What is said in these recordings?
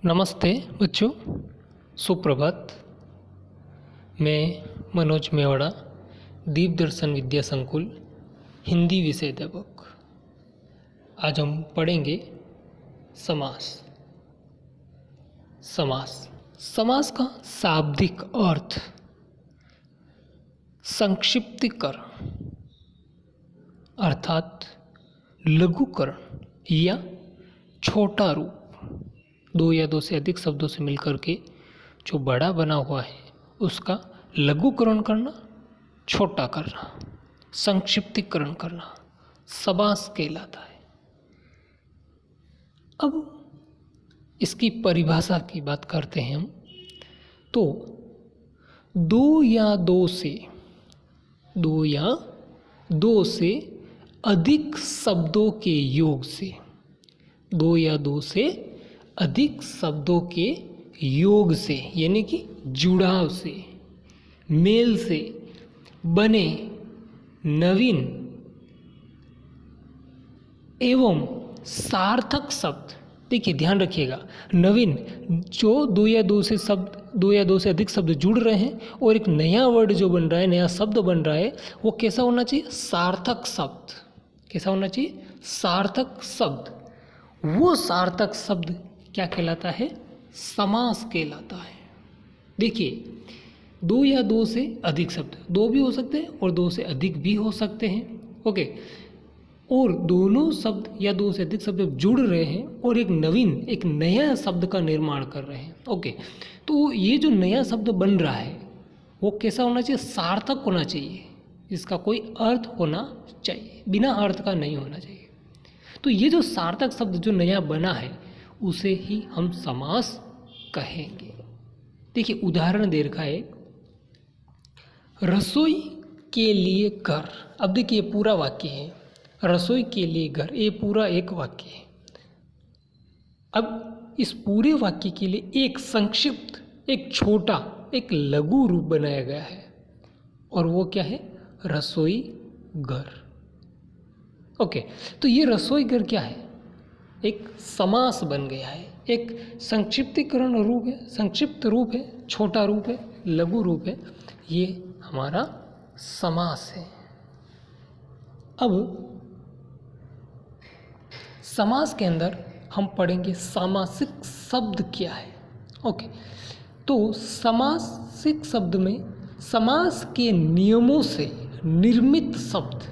नमस्ते बच्चों, सुप्रभात। मैं मनोज मेवाड़ा, दीप दर्शन विद्या संकुल हिंदी विषय अध्यापक। आज हम पढ़ेंगे समास। समास का शाब्दिक अर्थ संक्षिप्तीकरण अर्थात लघुकरण या छोटा रूप। दो या दो से अधिक शब्दों से मिलकर के जो बड़ा बना हुआ है उसका लघुकरण करना, छोटा करना, संक्षिप्तीकरण करना समास कहलाता है। अब इसकी परिभाषा की बात करते हैं हम, तो दो या दो से अधिक शब्दों के योग से, दो या दो से अधिक शब्दों के योग से यानी कि जुड़ाव से, मेल से बने नवीन एवं सार्थक शब्द। देखिए, ध्यान रखिएगा, नवीन जो दो या दो से अधिक शब्द जुड़ रहे हैं और एक नया वर्ड जो बन रहा है, नया शब्द बन रहा है, वो कैसा होना चाहिए? सार्थक शब्द। कैसा होना चाहिए? सार्थक शब्द। वो सार्थक शब्द क्या कहलाता है? समास कहलाता है। देखिए, दो या दो से अधिक शब्द, दो भी हो सकते हैं और दो से अधिक भी हो सकते हैं। ओके, और दोनों शब्द या दो से अधिक शब्द जुड़ रहे हैं और एक नया शब्द का निर्माण कर रहे हैं। ओके, तो ये जो नया शब्द बन रहा है वो कैसा होना चाहिए? सार्थक होना चाहिए, इसका कोई अर्थ होना चाहिए, बिना अर्थ का नहीं होना चाहिए। तो ये जो सार्थक शब्द जो नया बना है उसे ही हम समास कहेंगे। देखिए, उदाहरण दे रखा है, रसोई के लिए घर। अब देखिए, ये पूरा वाक्य है, रसोई के लिए घर, ये पूरा एक वाक्य है। अब इस पूरे वाक्य के लिए एक संक्षिप्त, एक छोटा, एक लघु रूप बनाया गया है और वो क्या है? रसोई घर। ओके, तो ये रसोई घर क्या है? एक समास बन गया है, एक संक्षिप्तीकरण रूप है, संक्षिप्त रूप है, छोटा रूप है, लघु रूप है, ये हमारा समास है। अब समास के अंदर हम पढ़ेंगे सामासिक शब्द क्या है। ओके, तो सामासिक शब्द में समास के नियमों से निर्मित शब्द,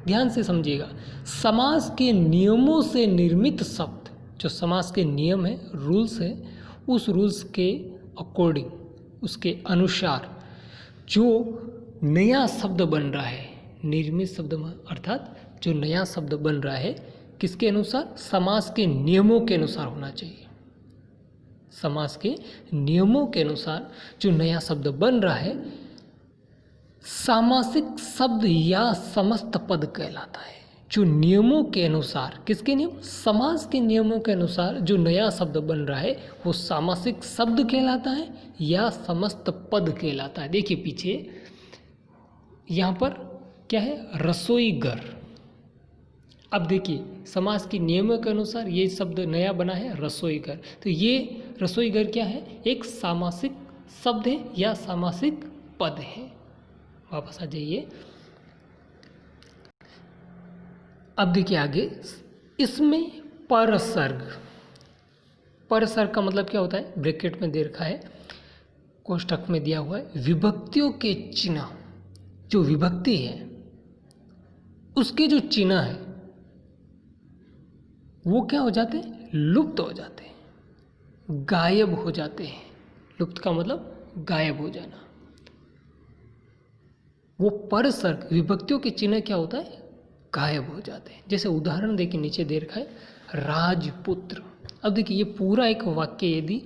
ध्यान से समझिएगा, समास के नियमों से निर्मित शब्द, जो समास के नियम है, रूल्स है, उस रूल्स के अकॉर्डिंग, उसके अनुसार जो नया शब्द बन रहा है, निर्मित शब्द अर्थात जो नया शब्द बन रहा है, किसके अनुसार? समास के नियमों के अनुसार होना चाहिए। समास के नियमों के अनुसार जो नया शब्द बन रहा है सामासिक शब्द या समस्त पद कहलाता है। जो नियमों के अनुसार, किसके नियम? समास के नियमों के अनुसार जो नया शब्द बन रहा है वो सामासिक शब्द कहलाता है या समस्त पद कहलाता है। देखिए पीछे यहाँ पर क्या है? रसोई घर। अब देखिए, समास के नियमों के अनुसार ये शब्द नया बना है, रसोई घर। तो ये रसोई घर क्या है? एक सामासिक शब्द है या सामासिक पद है। वापस आ जाइए। अब देखिए आगे, इसमें परसर्ग। परसर्ग का मतलब क्या होता है? ब्रैकेट में दे रखा है, कोष्ठक में दिया हुआ है, विभक्तियों के चिन्ह। जो विभक्ति है उसके जो चिन्ह है वो क्या हो जाते हैं? लुप्त हो जाते हैं, गायब हो जाते हैं। लुप्त का मतलब गायब हो जाना। वो परसर्ग, विभक्तियों के चिन्ह क्या होता है? गायब हो जाते हैं। जैसे उदाहरण देखिए, नीचे दे रखा है, राजपुत्र। अब देखिए, ये पूरा एक वाक्य यदि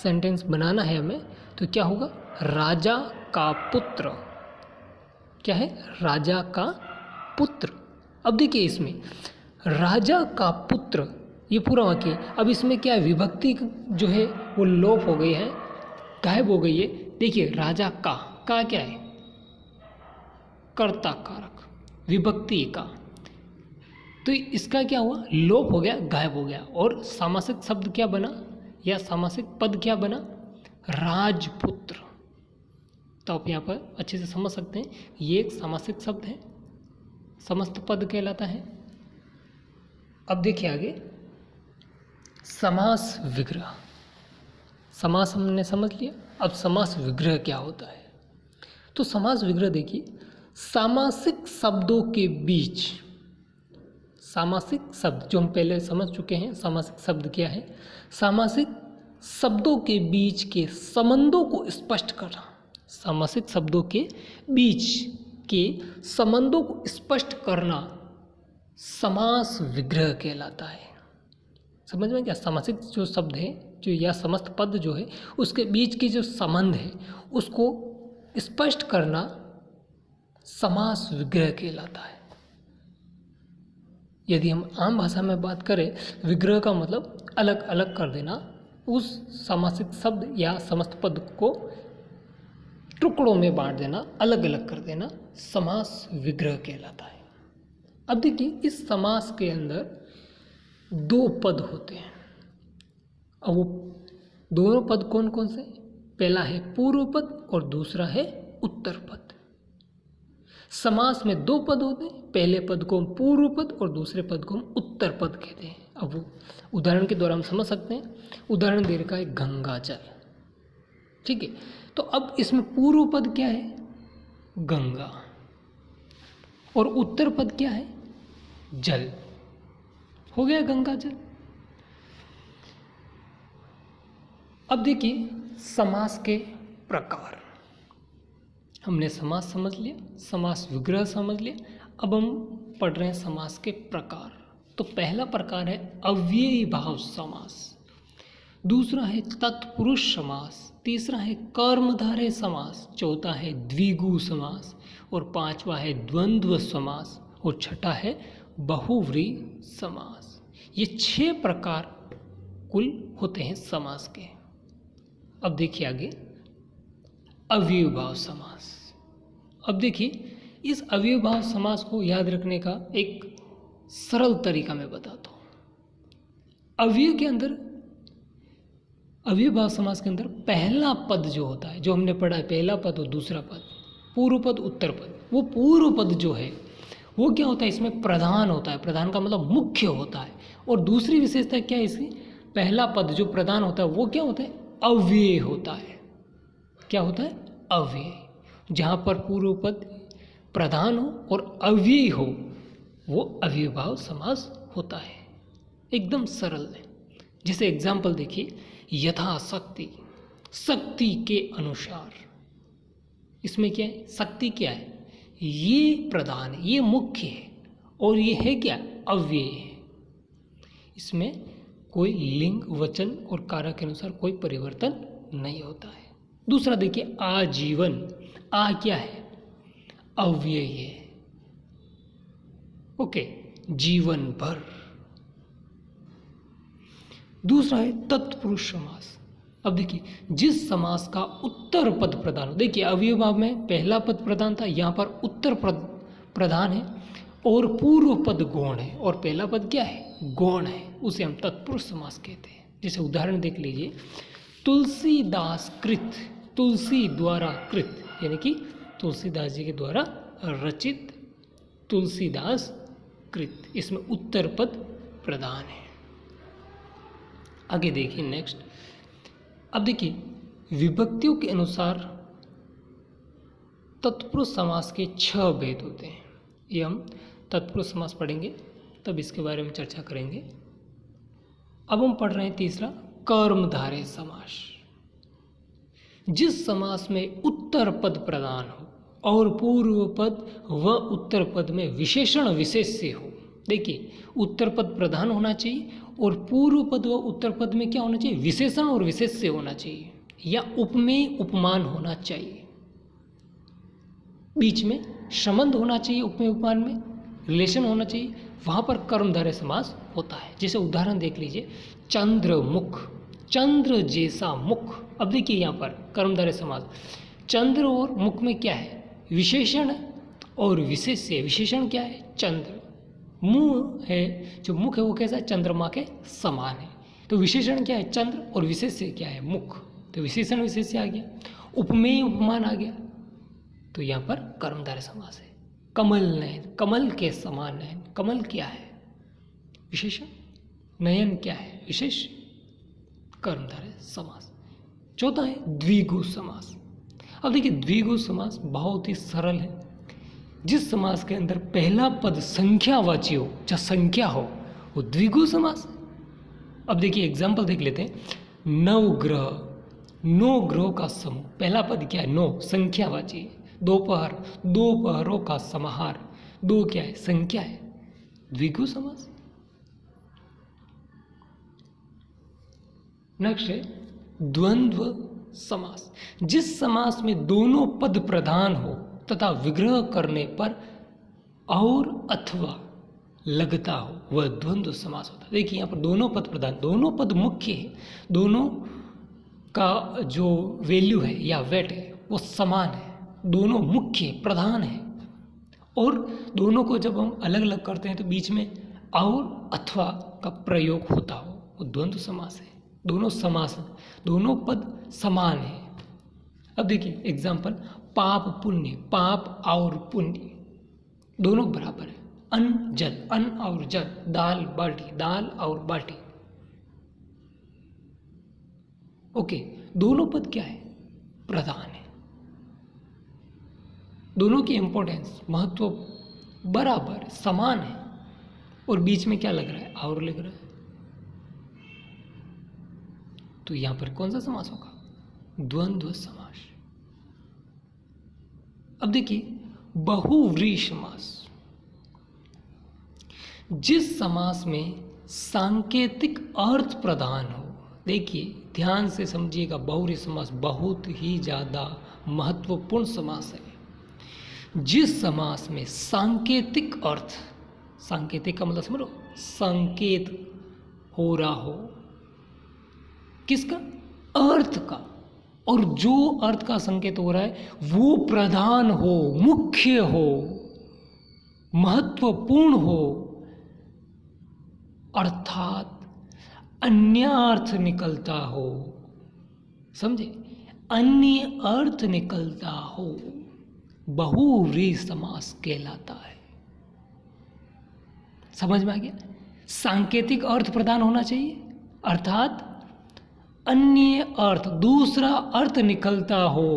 सेंटेंस बनाना है हमें तो क्या होगा? राजा का पुत्र। क्या है? राजा का पुत्र। अब देखिए, इसमें राजा का पुत्र, ये पूरा वाक्य। अब इसमें क्या है? विभक्ति जो है वो लोप हो गई है, गायब हो गई है। देखिए, राजा का क्या है? कर्ता कारक, विभक्ति का। तो इसका क्या हुआ? लोप हो गया, गायब हो गया। और सामासिक शब्द क्या बना? या सामासिक पद क्या बना, राजपुत्र। तो आप यहाँ पर अच्छे से समझ सकते हैं ये एक सामासिक शब्द है, समस्त पद कहलाता है। अब देखिए आगे समास विग्रह। समास हमने समझ लिया, अब समास विग्रह क्या होता है। तो समास विग्रह देखिए, सामासिक शब्दों के बीच, सामासिक शब्द जो हम पहले समझ चुके हैं, सामासिक शब्द क्या है, सामासिक शब्दों के बीच के संबंधों को स्पष्ट करना, सामासिक शब्दों के बीच के संबंधों को स्पष्ट करना समास विग्रह कहलाता है। समझ में क्या, सामासिक जो शब्द है जो या समस्त पद जो है उसके बीच के जो संबंध है उसको स्पष्ट करना समास विग्रह कहलाता है। यदि हम आम भाषा में बात करें, विग्रह का मतलब अलग अलग कर देना, उस सामासिक शब्द या समस्त पद को टुकड़ों में बांट देना, अलग अलग कर देना, समास विग्रह कहलाता है। अब देखिए इस समास के अंदर दो पद होते हैं। अब वो दोनों पद कौन कौन से, पहला है पूर्व पद और दूसरा है उत्तर पद। समास में दो पद होते हैं, पहले पद को हम पूर्व पद और दूसरे पद को हम उत्तर पद कहते हैं। अब वो उदाहरण के द्वारा हम समझ सकते हैं। उदाहरण दे रखा है गंगा जल, ठीक है। तो अब इसमें पूर्व पद क्या है, गंगा, और उत्तर पद क्या है, जल। हो गया गंगा जल। अब देखिए समास के प्रकार, हमने समास समझ लिया, समास विग्रह समझ लिया। अब हम पढ़ रहे हैं समास के प्रकार। तो पहला प्रकार है अव्ययी भाव समास, दूसरा है तत्पुरुष समास, तीसरा है कर्मधारय समास, चौथा है द्विगु समास, और पांचवा है द्वंद्व समास, और छठा है बहुव्रीहि समास। ये 6 प्रकार कुल होते हैं समास के। अब देखिए आगे अव्ययीभाव समास। अब देखिए इस अव्ययीभाव समास को याद रखने का एक सरल तरीका मैं बताता हूँ। अव्यय के अंदर, अव्ययीभाव समास के अंदर पहला पद जो होता है, जो हमने पढ़ा है, पहला पद और दूसरा पद, पूर्व पद उत्तर पद, वो पूर्व पद जो है वो क्या होता है, इसमें प्रधान होता है। प्रधान का मतलब मुख्य होता है। और दूसरी विशेषता क्या है इसकी, पहला पद जो प्रधान होता है वो क्या होता है, अव्यय होता है। क्या होता है, अव्यय। जहाँ पर पूर्व पद प्रधान हो और अव्यय हो वो अव्ययीभाव समास होता है। एकदम सरल है। जैसे एग्जाम्पल देखिए, यथाशक्ति, शक्ति के अनुसार। इसमें क्या है, शक्ति क्या है, ये प्रधान है, ये मुख्य है, और ये है क्या, अव्यय है। इसमें कोई लिंग, वचन और कारक के अनुसार कोई परिवर्तन नहीं होता है। दूसरा देखिए आजीवन, आ क्या है, अव्यय है। ओके, जीवन भर। दूसरा है तत्पुरुष समास। अब देखिए जिस समास का उत्तर पद प्रधान हो, देखिए अव्ययीभाव में पहला पद प्रधान था, यहाँ पर उत्तर पद प्रधान है और पूर्व पद गौण है, और पहला पद क्या है, गौण है, उसे हम तत्पुरुष समास कहते हैं। जैसे उदाहरण देख लीजिए, तुलसीदास कृत, तुलसी द्वारा कृत, यानी कि तुलसीदास जी के द्वारा रचित, तुलसीदास कृत, इसमें उत्तर पद प्रधान है। आगे देखिए नेक्स्ट। अब देखिए विभक्तियों के अनुसार तत्पुरुष समास के 6 भेद होते हैं। ये हम तत्पुरुष समास पढ़ेंगे तब इसके बारे में चर्चा करेंगे। अब हम पढ़ रहे हैं तीसरा, कर्मधारय समास। जिस समास में उत्तर पद प्रधान हो और पूर्व पद व उत्तर पद में विशेषण विशेष से हो। देखिए उत्तर पद प्रधान होना चाहिए और पूर्व पद व उत्तर पद में क्या होना चाहिए, विशेषण और विशेष से होना चाहिए, या उपमेय उपमान होना चाहिए, बीच में संबंध होना चाहिए, उपमेय उपमान में रिलेशन होना चाहिए, वहाँ पर कर्मधारय समास होता है। जैसे उदाहरण देख लीजिए, चंद्रमुख, चंद्र जैसा मुख। अब देखिए यहाँ पर कर्मधारय समास, चंद्र और मुख में क्या है, विशेषण और विशेष से। विशेषण क्या है, चंद्र, मुंह है, जो मुख है वो कैसा है, चंद्रमा के समान है। तो विशेषण क्या है? चंद्र, और विशेष्य क्या है? मुख। तो विशेषण विशेष्य आ गया, उपमेय उपमान आ गया, तो यहाँ पर कर्मधारय समास है। कमल नयन, कमल के समान नयन, कमल क्या है? विशेषण। नयन क्या है? विशेष। कर्मधारय समास। चौथा है द्विगु समास। अब देखिए द्विगु समास बहुत ही सरल है। जिस समास के अंदर पहला पद संख्यावाची हो, चाहे संख्या हो, वो द्विगु समास। अब देखिए एग्जाम्पल देख लेते हैं। नवग्रह, 9 ग्रहों का समूह, पहला पद क्या है? 9, संख्यावाची है। दोपहर, 2 पहरों का समाहार, 2 क्या है? संख्या है, द्विगु समास। नेक्स्ट है द्वंद्व समास। जिस समास में दोनों पद प्रधान हो तथा विग्रह करने पर और अथवा लगता हो, वह द्वंद्व समास होता है। देखिए यहाँ पर दोनों पद प्रधान, दोनों पद मुख्य है, दोनों का जो वैल्यू है या वेट है वो समान है, दोनों मुख्य प्रधान है, और दोनों को जब हम अलग अलग करते हैं तो बीच में और अथवा का प्रयोग होता हो, वो द्वंद्व समास है। दोनों समास, दोनों पद समान है। अब देखिए एग्जाम्पल, पाप पुण्य, पाप और पुण्य दोनों बराबर है। अन्न जल, अन्न और जल, दाल बाटी, दाल और बाटी। ओके, दोनों पद क्या है? प्रधान है। दोनों की इंपॉर्टेंस, महत्व बराबर समान है, और बीच में क्या लग रहा है? और लग रहा है। तो यहां पर कौन सा समास होगा? द्वंद्व समास। अब देखिए बहुव्रीहि समास। जिस समास में सांकेतिक अर्थ प्रधान हो, देखिए ध्यान से समझिएगा, बहुव्रीहि समास बहुत ही ज़्यादा महत्वपूर्ण समास है। जिस समास में सांकेतिक अर्थ, सांकेतिक का मतलब समझो, संकेत हो रहा हो, किसका? अर्थ का, और जो अर्थ का संकेत हो रहा है वो प्रधान हो, मुख्य हो, महत्वपूर्ण हो, अर्थात अन्य अर्थ निकलता हो, समझे? अन्य अर्थ निकलता हो, बहुव्रीहि समास कहलाता है। समझ में आ गया? सांकेतिक अर्थ प्रदान होना चाहिए, अर्थात अन्य अर्थ, दूसरा अर्थ निकलता हो,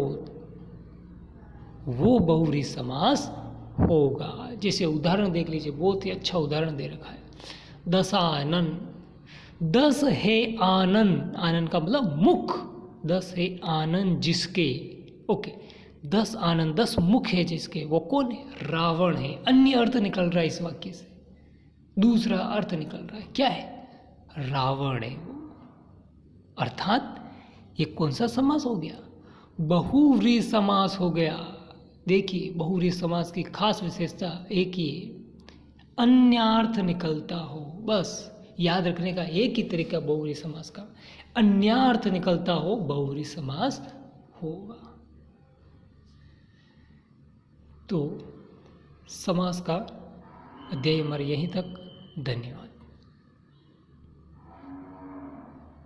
वो बहुव्रीहि समास होगा। जैसे उदाहरण देख लीजिए, बहुत ही अच्छा उदाहरण दे रखा है। दशानन, 10 है आनंद, आनंद का मतलब मुख, 10 है आनंद जिसके, ओके, 10 आनंद, 10 मुख है जिसके, वो कौन है? रावण है। अन्य अर्थ निकल रहा है इस वाक्य से, दूसरा अर्थ निकल रहा है, क्या है? रावण है वो। अर्थात ये कौन सा समास हो गया? बहुव्रीहि समास हो गया। देखिए बहुव्रीहि समास की खास विशेषता एक ही है, अन्यार्थ निकलता हो। बस याद रखने का एक ही तरीका बहुव्रीहि समास का, अन्यार्थ निकलता हो, बहुव्रीहि समास होगा। तो समास का अध्याय हमारे यहीं तक। धन्यवाद।